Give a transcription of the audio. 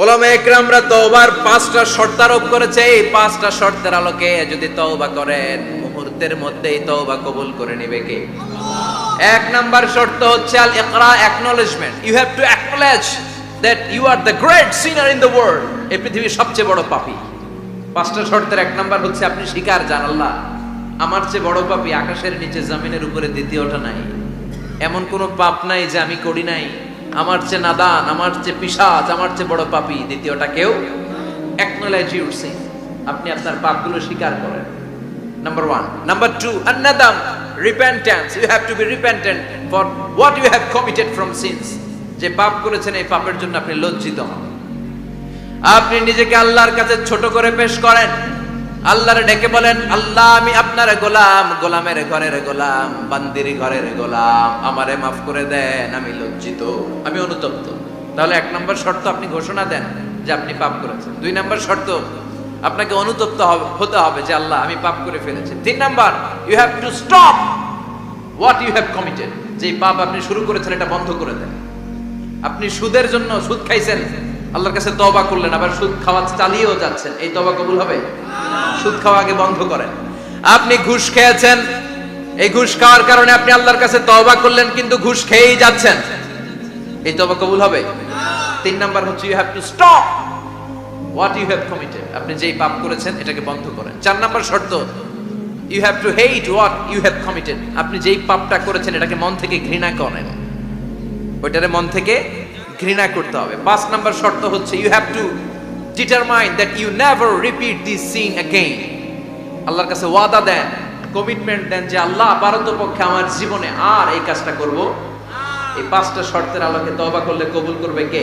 ওলামায়ে কেরামরা তওবার 5টা শর্ত আরোপ করেছে। এই 5টা শর্তের আলোকে যদি তওবা করেন মুহূর্তের মধ্যেই তওবা কবুল করে নেবে কে? এক নাম্বার শর্ত হচ্ছে আল ইকরা, acknowledgement. You have to acknowledge that you are the great sinner in the world. এই পৃথিবীর সবচেয়ে বড় পাপী। 5টা শর্তের এক নাম্বার হচ্ছে আপনি স্বীকার জান, আল্লাহ আমার চেয়ে বড় পাপী আকাশের নিচে জমিনের উপরে দ্বিতীয়টা নাই। এমন কোনো পাপ নাই যে আমি করি নাই। আমার চেয়ে নাদান, আমার চেয়ে পিশাচ, আমার চেয়ে বড় পাপী দ্বিতীয়টা কেউ। অ্যাকনলেজ ইউর সিন, আপনি আপনার পাপগুলো স্বীকার করেন। নাম্বার 1। নাম্বার 2, আন-নাদাম, repentance. You have to be repentant for what you have committed from sins. যে পাপ করেছেন এই পাপের জন্য আপনি লজ্জিত হন। আপনি নিজেকে আল্লাহর কাছে ছোট করে পেশ করেন, আল্লাহরে ডেকে বলেন, আল্লাহ আমি আপনার গোলাম, গোলামের ঘরের গোলাম, বান্দির ঘরের গোলাম, আমারে মাফ করে দেন, আমি লজ্জিত, আমি অনুতপ্ত। তাহলে 1 নম্বর শর্ত আপনি ঘোষণা দেন যে আপনি পাপ করেছেন। 2 নম্বর শর্ত আপনাকে অনুতপ্ত হতে হবে যে আল্লাহ আমি পাপ করে ফেলেছি। 3 number, you have to stop what you have committed. যে পাপ আপনি শুরু করেছেন এটা বন্ধ করে দেন। আপনি সুদের জন্য সুদ খাইছেন, আল্লাহর কাছে তওবা করলেন, আবার সুদ খাওয়া চালিয়েও যাচ্ছেন, এই তওবা কবুল হবে? সুদ খাওয়া আগে বন্ধ করেন। আপনি ঘুষ খেয়েছেন, এই ঘুষ খাওয়ার কারণে আপনি আল্লাহর কাছে তওবা করলেন কিন্তু ঘুষ খেয়েই যাচ্ছেন, এই তওবা কবুল হবে? 3 নাম্বার হচ্ছে you have to stop what you have committed. আপনি যেই পাপ করেছেন এটাকে বন্ধ করেন। 4 নাম্বার শর্ত, you have to hate what you have committed. আপনি যেই পাপটা করেছেন এটাকে মন থেকে ঘৃণা করেন, ওইটারে মন থেকে ঘৃণা করতে হবে। 5 নাম্বার শর্ত হচ্ছে you have to determine that you never repeat this sin again. আল্লাহর কাছে ওয়াদা দেন, কমিটমেন্ট দেন যে আল্লাহ পারতপক্ষে আমার জীবনে আর এই কাজটা করব। এই 5টা শর্তের আলোকে তওবা করলে কবুল করবে কে?